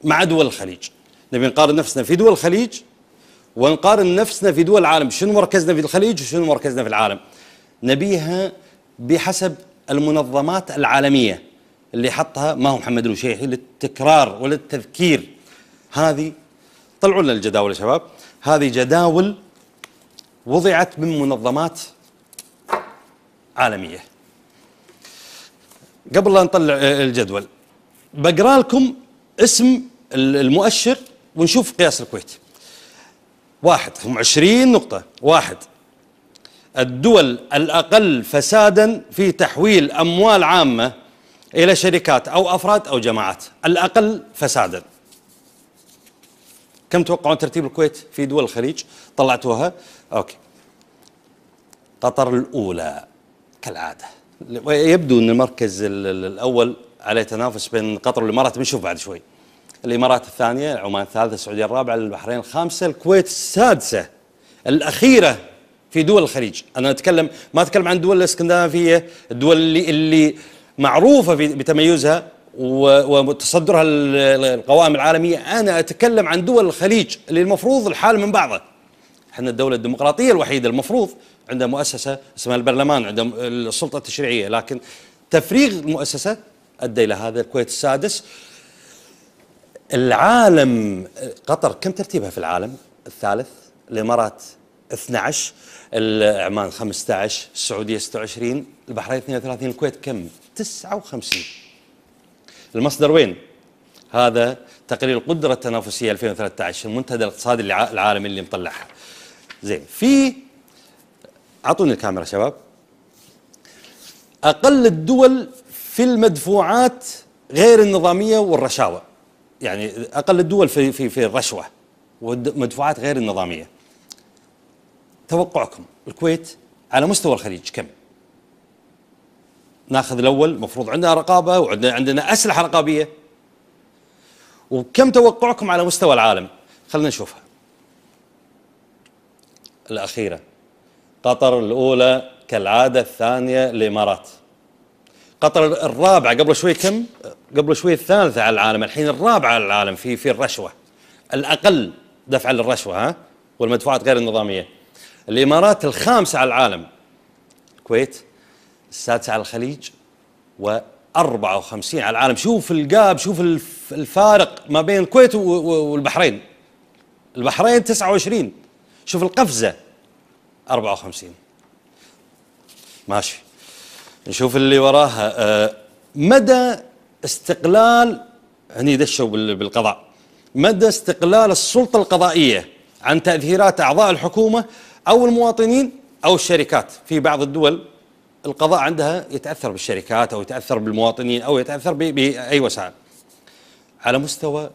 مع دول الخليج. نبي نقارن نفسنا في دول الخليج ونقارن نفسنا في دول العالم. شنو مركزنا في الخليج وشنو مركزنا في العالم؟ نبيها بحسب المنظمات العالمية اللي حطها ما هو محمد الوشيحي للتكرار وللتذكير. هذه طلعوا لنا الجداول يا شباب. هذه جداول وضعت من منظمات عالمية. قبل لا نطلع الجدول بقرا لكم اسم المؤشر ونشوف قياس الكويت. واحد، هم 20 نقطة. واحد، الدول الأقل فسادا في تحويل أموال عامة إلى شركات أو أفراد أو جماعات. الأقل فسادا. كم توقعون ترتيب الكويت في دول الخليج؟ طلعتوها؟ أوكي. قطر الأولى كالعادة. يبدو أن المركز الأول عليه تنافس بين قطر والإمارات، بنشوف بعد شوي. الإمارات الثانية، عمان الثالثة، السعودية الرابعة، البحرين الخامسة، الكويت السادسة الأخيرة في دول الخليج. أنا ما أتكلم عن الدول الإسكندنافية، الدول اللي معروفة بتميزها وتصدرها القوائم العالمية. أنا أتكلم عن دول الخليج اللي المفروض الحال من بعضه. احنا الدولة الديمقراطية الوحيدة المفروض عندها مؤسسة اسمها البرلمان، عندها السلطة التشريعية، لكن تفريغ المؤسسة أدى إلى هذا. الكويت السادس. العالم، قطر كم ترتيبها في العالم؟ الثالث. الإمارات 12، عمان 15، السعودية 26، البحرين 32، الكويت كم؟ 59. المصدر وين؟ هذا تقرير القدرة التنافسية 2013، المنتدى الاقتصادي العالمي اللي مطلعها. زين، في أعطوني الكاميرا شباب. أقل الدول في المدفوعات غير النظامية والرشاوى، يعني أقل الدول في الرشوة والمدفوعات غير النظامية. توقعكم الكويت على مستوى الخليج كم؟ ناخذ الأول، مفروض عندنا رقابة وعندنا أسلحة رقابية. وكم توقعكم على مستوى العالم؟ خلينا نشوفها. الأخيرة قطر الأولى كالعادة، الثانية الإمارات. قطر الرابعة، قبل شوي كم؟ قبل شوي الثالثة على العالم، الحين الرابعة على العالم في الرشوة، الأقل دفعا للرشوة والمدفوعات غير النظامية. الإمارات الخامسة على العالم، الكويت السادسة على الخليج، و54 على العالم. شوف الجاب، شوف الفارق ما بين الكويت والبحرين. البحرين 29، شوف القفزة 54. ماشي، نشوف اللي وراها. مدى استقلال، هني دشوا بالقضاء، مدى استقلال السلطة القضائية عن تأثيرات أعضاء الحكومة أو المواطنين أو الشركات. في بعض الدول القضاء عندها يتأثر بالشركات أو يتأثر بالمواطنين أو يتأثر بأي وسائل. على مستوى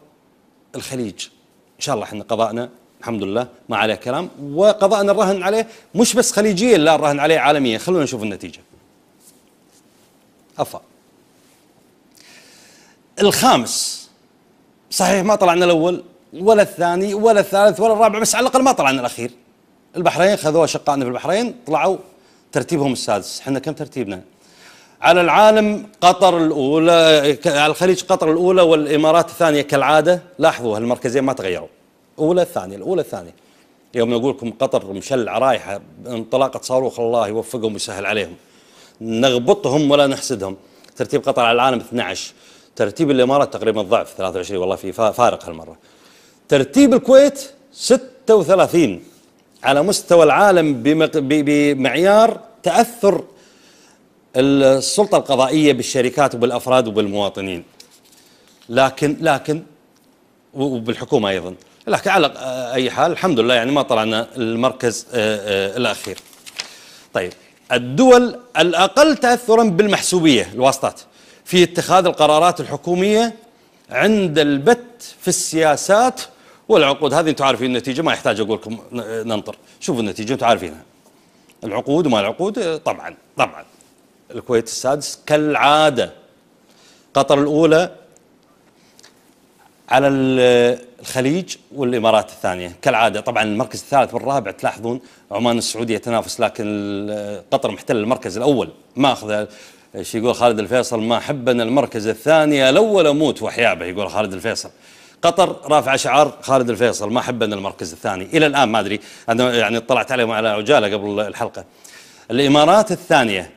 الخليج إن شاء الله احنا قضاءنا الحمد لله ما عليه كلام، وقضاءنا الرهن عليه مش بس خليجيا، لا الرهن عليه عالميا. خلونا نشوف النتيجة. أفا الخامس، صحيح ما طلعنا الأول ولا الثاني ولا الثالث ولا الرابع، بس على الأقل ما طلعنا الأخير. البحرين خذوها شقائنا في البحرين، طلعوا ترتيبهم السادس. احنا كم ترتيبنا؟ على العالم قطر الأولى، على الخليج قطر الأولى والإمارات الثانية كالعادة. لاحظوا هالمركزين ما تغيروا، أولى الثانية الأولى الثانية. يوم نقول لكم قطر مشلعة رايحة انطلاقة صاروخ، الله يوفقهم ويسهل عليهم، نغبطهم ولا نحسدهم. ترتيب قطر على العالم 12، ترتيب الإمارات تقريبا ضعف 23، والله في فارق هالمرة. ترتيب الكويت 36 على مستوى العالم بمعيار تأثر السلطة القضائية بالشركات وبالأفراد وبالمواطنين، لكن وبالحكومة أيضا. لكن على أي حال الحمد لله يعني ما طلعنا المركز الأخير. طيب، الدول الأقل تأثرا بالمحسوبية، الواسطات، في اتخاذ القرارات الحكومية عند البت في السياسات والعقود. هذه انتم عارفين النتيجة، ما يحتاج أقول لكم ننطر. شوفوا النتيجة انتم عارفينها، العقود وما العقود. طبعا الكويت السادس كالعادة، قطر الأولى على الخليج والإمارات الثانية كالعادة. طبعا المركز الثالث والرابع تلاحظون عمان السعودية تنافس، لكن قطر محتل المركز الأول، ما أخذ ايش يقول خالد الفيصل؟ ما حبنا المركز الثاني الاول اموت وحيابه، يقول خالد الفيصل. قطر رافع شعار خالد الفيصل ما حبنا المركز الثاني الى الان، ما ادري انا يعني اطلعت عليهم على عجاله قبل الحلقه. الامارات الثانيه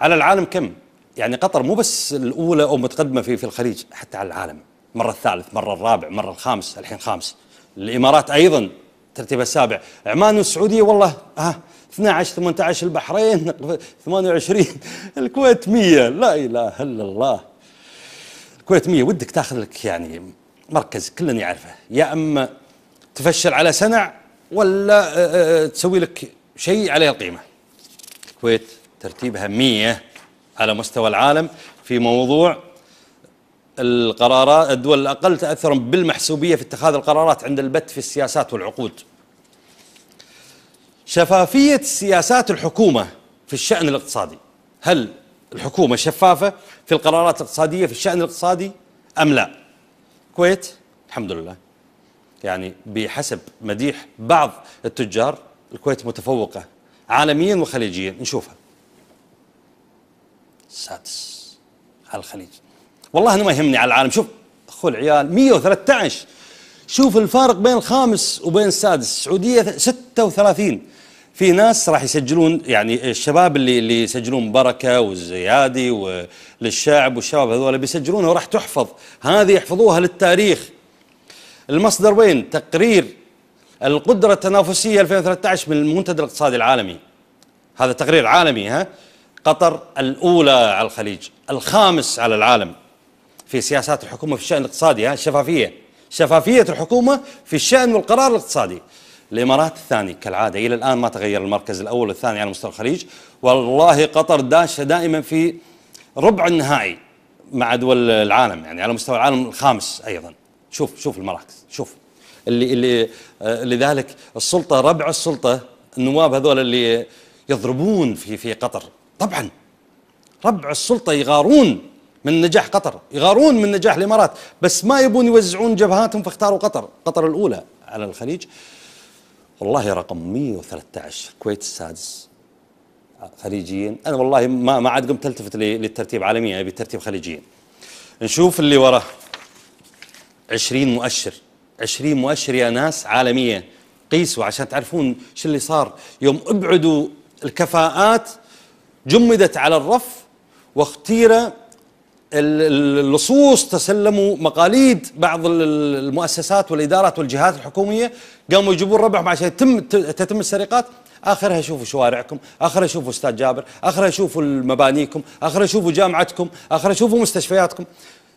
على العالم كم؟ يعني قطر مو بس الاولى او متقدمه في الخليج، حتى على العالم مره الثالث، مره الرابع، مره الخامس، الحين خامس. الامارات ايضا ترتيبها السابع. عمان والسعوديه والله 12 18، البحرين 28، الكويت 100. لا اله الا الله، الكويت 100. ودك تاخذ لك يعني مركز كلنا يعرفه، يا اما تفشل على سنع ولا تسوي لك شيء عليه القيمه. الكويت ترتيبها 100 على مستوى العالم في موضوع القرارات، الدول الأقل تأثرا بالمحسوبية في اتخاذ القرارات عند البت في السياسات والعقود. شفافية سياسات الحكومة في الشأن الاقتصادي، هل الحكومة شفافة في القرارات الاقتصادية في الشأن الاقتصادي أم لا؟ الكويت الحمد لله يعني بحسب مديح بعض التجار الكويت متفوقة عالميا وخليجيا. نشوفها السادس على الخليج. والله أنا ما يهمني على العالم. شوف أخو العيال 113، شوف الفارق بين الخامس وبين السادس. السعودية 36. في ناس راح يسجلون، يعني الشباب اللي يسجلون بركة والزيادي وللشعب والشباب هذول بيسجلونها وراح تحفظ، هذه يحفظوها للتاريخ. المصدر وين؟ تقرير القدرة التنافسية 2013 من المنتدى الاقتصادي العالمي. هذا تقرير عالمي. قطر الأولى على الخليج، الخامس على العالم في سياسات الحكومة في الشأن الاقتصادي. شفافية الحكومة في الشأن والقرار الاقتصادي. الإمارات الثاني كالعادة، إلى الآن ما تغير المركز الأول والثاني على مستوى الخليج. والله قطر داشة دائما في ربع النهائي مع دول العالم، يعني على مستوى العالم الخامس أيضا. شوف المراكز، شوف اللي لذلك السلطة، ربع السلطة، النواب هذول اللي يضربون في قطر. طبعا ربع السلطة يغارون من نجاح قطر، يغارون من نجاح الإمارات، بس ما يبون يوزعون جبهاتهم فاختاروا قطر الأولى على الخليج. والله رقم 113، الكويت السادس خليجيا. أنا والله ما عاد قمت التفت للترتيب عالميا، أبي الترتيب خليجيا. نشوف اللي وراه 20 مؤشر، 20 مؤشر يا ناس عالمية. قيسوا عشان تعرفون شو اللي صار يوم ابعدوا الكفاءات، جمدت على الرف واختير اللصوص، تسلموا مقاليد بعض المؤسسات والإدارات والجهات الحكومية، قاموا يجيبون ربعهم عشان تتم السرقات. آخرها شوفوا شوارعكم، آخرها شوفوا أستاذ جابر، آخرها شوفوا مبانيكم، آخرها شوفوا جامعتكم، آخرها شوفوا مستشفياتكم.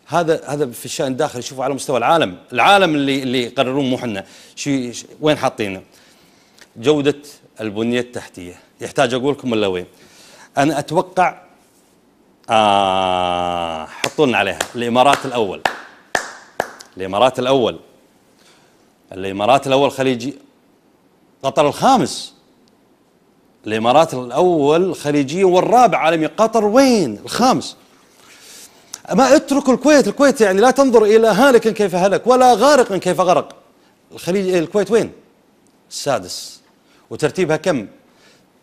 هذا في الشأن الداخلي. شوفوا على مستوى العالم اللي يقررون، مو حنا وين حاطينه. جودة البنية التحتية يحتاج أقول لكم ولا وين؟ أنا أتوقع حطوا لنا عليها الإمارات الأول خليجي، قطر الخامس، الإمارات الأول خليجي والرابع عالمي. قطر وين؟ الخامس. ما اتركوا الكويت يعني لا تنظر إلى هالك كيف هلك ولا غارق كيف غرق. الكويت وين؟ السادس، وترتيبها كم؟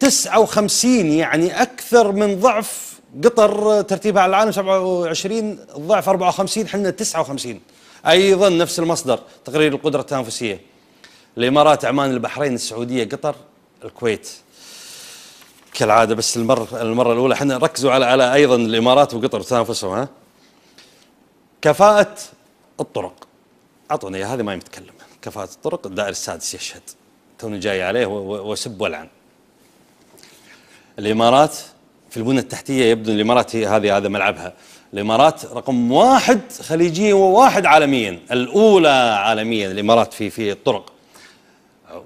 59، يعني أكثر من ضعف قطر ترتيبها على العالم 27 ضعف 54، حنا 59. أيضا نفس المصدر تقرير القدرة التنافسية. الإمارات، عمان، البحرين، السعودية، قطر، الكويت كالعادة. بس المرة الأولى حنا ركزوا على أيضا الإمارات وقطر تنافسهم. كفاءة الطرق، أعطوني هذه ما يتكلم. كفاءة الطرق الدائري السادس يشهد، توني جاي عليه وسب ولعن. الإمارات في البنية التحتية يبدو الإمارات هذا ملعبها. الإمارات رقم 1 خليجيا و1 عالميا، الأولى عالميا الإمارات في الطرق.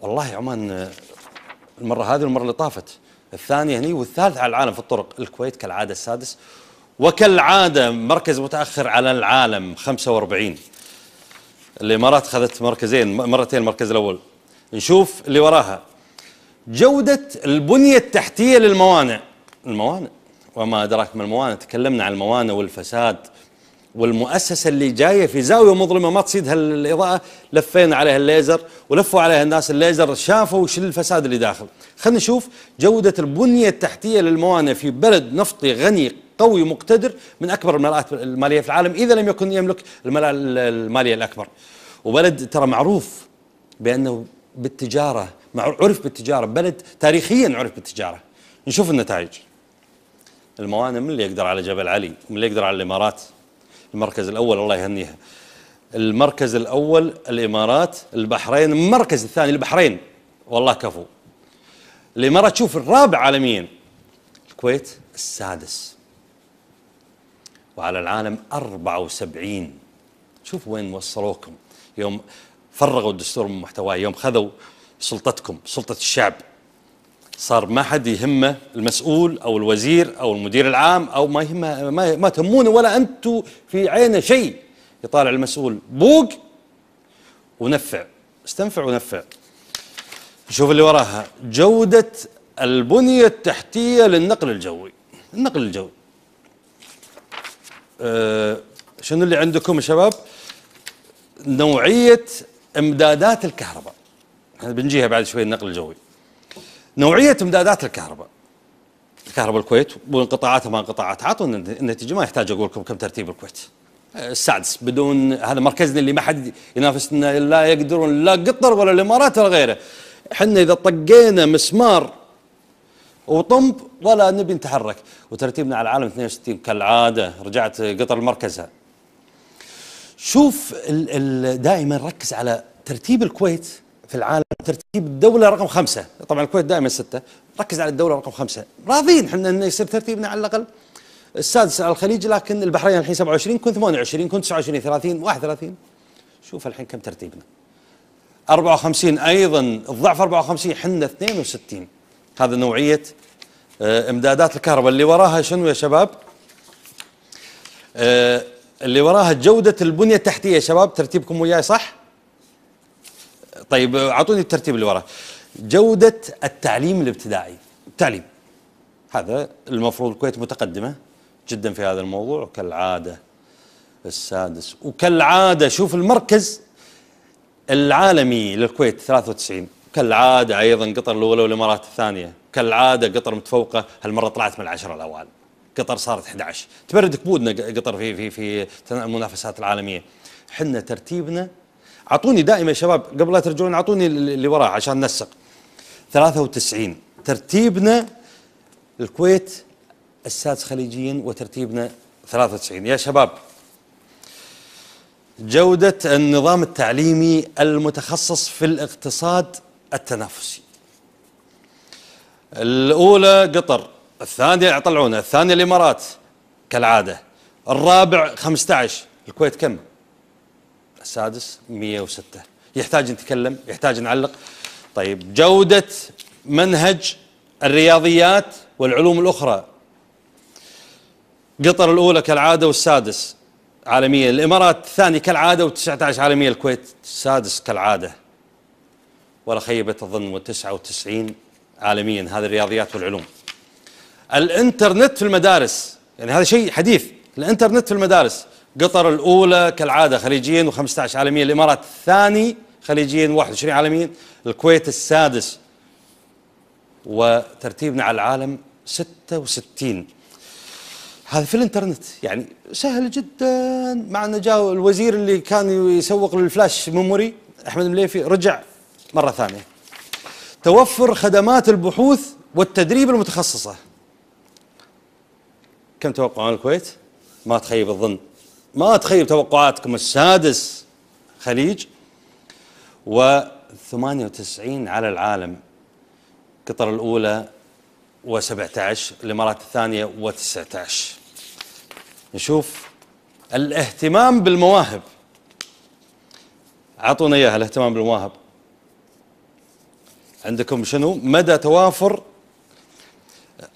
والله عمان المرة هذه والمرة اللي طافت الثانية هني، والثالث على العالم في الطرق. الكويت كالعادة السادس، وكالعادة مركز متأخر على العالم 45. الإمارات خذت مرتين المركز الأول. نشوف اللي وراها. جودة البنية التحتية للموانئ. وما أدراك ما الموانئ، تكلمنا عن الموانئ والفساد والمؤسسة اللي جاية في زاوية مظلمة ما تصيدها الإضاءة، لفينا عليها الليزر ولفوا عليها الناس الليزر، شافوا وش الفساد اللي داخل. خلينا نشوف جودة البنية التحتية للموانئ في بلد نفطي غني قوي مقتدر من أكبر الملاءات المالية في العالم، إذا لم يكن يملك الملاءة المالية الأكبر. وبلد ترى معروف بأنه بالتجارة، عرف بالتجارة، بلد تاريخيا عرف بالتجارة. نشوف النتائج. الموانئ من اللي يقدر على جبل علي؟ من اللي يقدر على الإمارات؟ المركز الأول الله يهنيها. المركز الأول الإمارات، البحرين المركز الثاني البحرين والله كفو. الإمارات شوف الرابع عالميا، الكويت السادس، وعلى العالم 74. شوف وين وصلوكم يوم فرغوا الدستور من محتواه، يوم خذوا سلطتكم سلطة الشعب، صار ما حد يهمه المسؤول او الوزير او المدير العام او ما يهمه، ما تهمونه ولا انتم في عينه شيء. يطالع المسؤول بوق ونفع، استنفع ونفع. شوف اللي وراها، جودة البنية التحتية للنقل الجوي. النقل الجوي شنو اللي عندكم يا شباب؟ نوعية امدادات الكهرباء، بنجيها بعد شوي. النقل الجوي نوعية امدادات الكهرباء، كهرباء الكويت وانقطاعاتها ما انقطاعات. اعطونا النتيجة، ما يحتاج اقول لكم كم ترتيب الكويت. السادس بدون هذا مركزنا اللي ما حد ينافسنا، لا يقدرون لا قطر ولا الامارات ولا غيره. احنا اذا طقينا مسمار وطنب ولا نبي نتحرك. وترتيبنا على العالم 62 كالعادة، رجعت قطر لمركزها. شوف دائما ركز على ترتيب الكويت في العالم، ترتيب الدولة رقم 5، طبعا الكويت دائما 6، ركز على الدولة رقم 5. راضين احنا انه يصير ترتيبنا على الأقل السادس على الخليج، لكن البحرين الحين 27، كن 28، كن 29، 30، 31. شوف الحين كم ترتيبنا، 54 أيضا الضعف 54، حنا 62. هذا نوعية امدادات الكهرباء. اللي وراها شنو يا شباب؟ اللي وراها جودة البنية التحتية يا شباب، ترتيبكم وياي صح؟ طيب اعطوني الترتيب اللي وراه. جودة التعليم الابتدائي، التعليم هذا المفروض الكويت متقدمة جدا في هذا الموضوع، وكالعادة السادس. وكالعادة شوف المركز العالمي للكويت 93، كالعادة أيضا قطر الأولى والإمارات الثانية، كالعادة قطر متفوقة، هالمرة طلعت من العشرة الأوائل، قطر صارت 11. تبرد كبودنا قطر في المنافسات العالمية. حنا ترتيبنا، اعطوني دائما يا شباب قبل لا ترجعون، اعطوني اللي وراه عشان ننسق. 93 ترتيبنا، الكويت السادس خليجيا وترتيبنا 93 يا شباب. جودة النظام التعليمي المتخصص في الاقتصاد التنافسي، الأولى قطر، الثانية يطلعونها، الثانية الإمارات كالعادة، الرابع 15، الكويت كم؟ السادس 106. يحتاج نتكلم، يحتاج نعلق. طيب جودة منهج الرياضيات والعلوم الأخرى، قطر الأولى كالعادة والسادس عالميا، الإمارات الثاني كالعادة و19 عالميا، الكويت السادس كالعادة ولا خيبة الظن، و99 عالميا. هذه الرياضيات والعلوم. الإنترنت في المدارس، يعني هذا شيء حديث، الإنترنت في المدارس، قطر الأولى كالعادة خليجيا و15 عالميا، الإمارات الثاني خليجيا 21 عالميا، الكويت السادس، وترتيبنا على العالم 66. هذا في الانترنت يعني سهل جدا. مع انه جاء الوزير اللي كان يسوق للفلاش ميموري احمد المليفي رجع مره ثانيه. توفر خدمات البحوث والتدريب المتخصصه، كم توقعون الكويت؟ ما تخيب الظن، ما تخيب توقعاتكم، السادس خليج، و98 على العالم، قطر الاولى و17، الامارات الثانيه و19. نشوف الاهتمام بالمواهب، اعطونا اياها. الاهتمام بالمواهب عندكم شنو؟ مدى توافر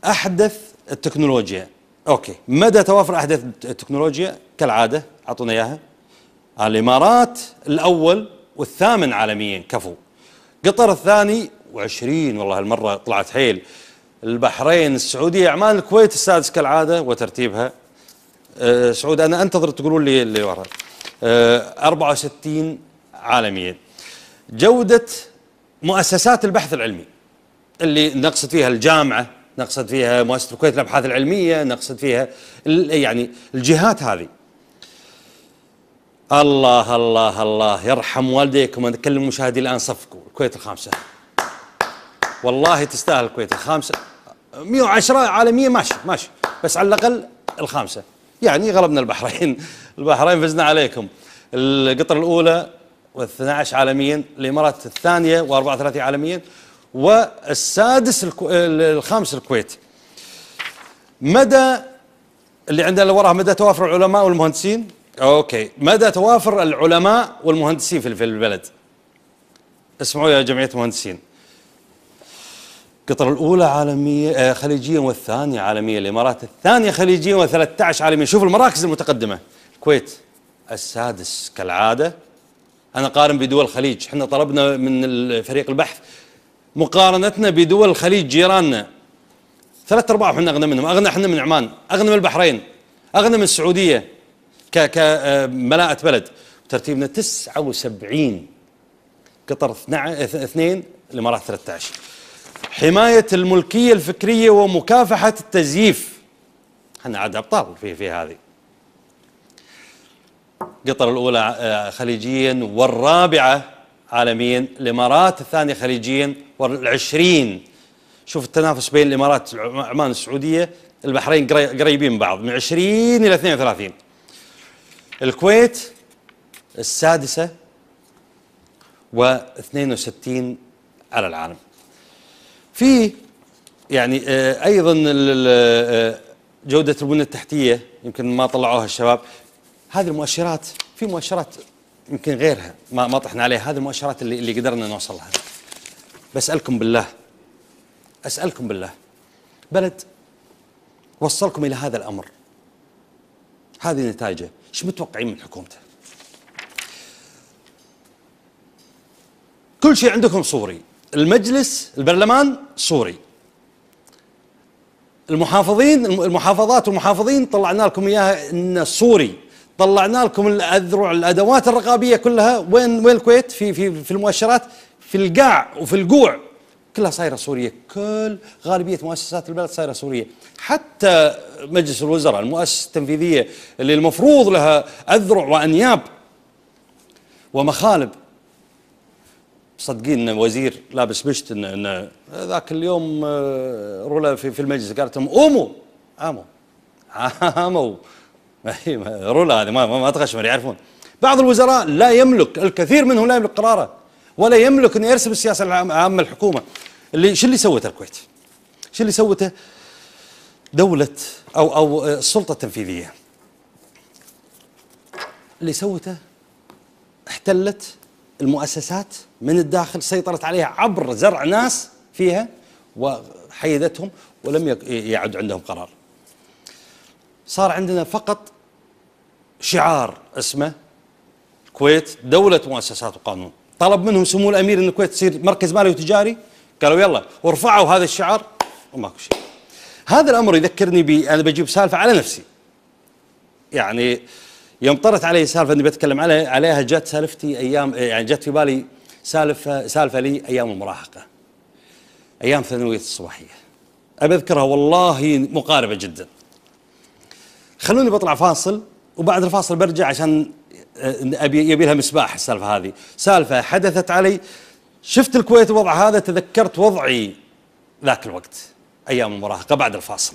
احدث التكنولوجيا. اوكي، مدى توافر احدث التكنولوجيا كالعاده اعطونا اياها. الامارات الاول والثامن عالميا كفو، قطر الثاني و20 والله هالمره طلعت حيل، البحرين، السعوديه، عمان، الكويت السادس كالعاده وترتيبها سعود انا انتظر تقولون لي اللي ورا. 64 عالميا. جودة مؤسسات البحث العلمي اللي نقصد فيها الجامعة، نقصد فيها مؤسسة الكويت للأبحاث العلمية، نقصد فيها يعني الجهات هذه. الله الله الله يرحم والديكم، أنا أكلم المشاهدين الآن صفقوا الكويت الخامسة. والله تستاهل الكويت الخامسة. 110 عالمية ماشي ماشي، بس على الأقل الخامسة. يعني غلبنا البحرين، البحرين فزنا عليكم. القطر الأولى و12 عالميا، الإمارات الثانية و34 عالميا، والسادس الخامس الكويت. مدى اللي عندنا اللي وراها مدى توافر العلماء والمهندسين. اوكي، مدى توافر العلماء والمهندسين في البلد. اسمعوا يا جمعية المهندسين. قطر الأولى عالمية خليجيا، والثانية عالمية. الإمارات الثانية خليجيا و13 عالميا. شوف المراكز المتقدمة. الكويت السادس كالعادة. أنا قارن بدول الخليج، احنا طلبنا من فريق البحث مقارنتنا بدول الخليج جيراننا. 3/4 احنا أغنى منهم، أغنى احنا من عمان، أغنى من البحرين، أغنى من السعودية كملاءة بلد. ترتيبنا 79. قطر 2، الإمارات 13. حماية الملكية الفكرية ومكافحة التزييف. احنا عاد أبطال في هذه. قطر الأولى خليجيا والرابعة عالميا، الإمارات الثانية خليجيا وال20. شوف التنافس بين الإمارات عمان السعودية، البحرين قريبين من بعض من 20 إلى 32. الكويت السادسة و62 على العالم. في يعني أيضا جودة البنية التحتية يمكن ما طلعوها الشباب. هذه المؤشرات، في مؤشرات يمكن غيرها ما طحنا عليها، هذه المؤشرات اللي قدرنا نوصلها. بسألكم بالله، أسألكم بالله، بلد وصلكم إلى هذا الأمر، هذه نتائجه، ايش متوقعين من حكومته؟ كل شيء عندكم صوري، المجلس البرلمان صوري، المحافظات والمحافظين طلعنا لكم اياها انه صوري، طلعنا لكم الادوات الرقابيه كلها. وين الكويت في المؤشرات؟ في القاع وفي القوع كلها صايره سوريه، كل غالبيه مؤسسات البلد صايره سوريه، حتى مجلس الوزراء المؤسسه التنفيذيه اللي المفروض لها اذرع وانياب ومخالب. صدقين وزير لابس بشت ان ذاك اليوم رولا في المجلس قالت لهم قوموا عاموا رولا هذه ما تغشمر يعرفون. بعض الوزراء لا يملك، الكثير منهم لا يملك قراره ولا يملك ان يرسم السياسه العامه الحكومه. شو اللي سوته الكويت؟ شو اللي سوته دوله او السلطه التنفيذيه؟ اللي سوته احتلت المؤسسات من الداخل، سيطرت عليها عبر زرع ناس فيها وحيدتهم ولم يعد عندهم قرار. صار عندنا فقط شعار اسمه الكويت دولة مؤسسات وقانون. طلب منهم سمو الأمير أن الكويت تصير مركز مالي وتجاري، قالوا يلا، ورفعوا هذا الشعار وماكو شيء. هذا الأمر يذكرني أنا بجيب سالفة على نفسي. يعني يوم طرت علي سالفة أني بتكلم عليها، جت سالفتي أيام، يعني جت في بالي سالفة لي أيام المراهقة، أيام ثانوية الصباحية، أبي أذكرها والله مقاربة جدا. خلوني بطلع فاصل وبعد الفاصل برجع عشان يبي لها مسباح. السالفة هذه سالفة حدثت علي، شفت الكويت الوضع هذا، تذكرت وضعي ذاك الوقت أيام المراهقة. بعد الفاصل.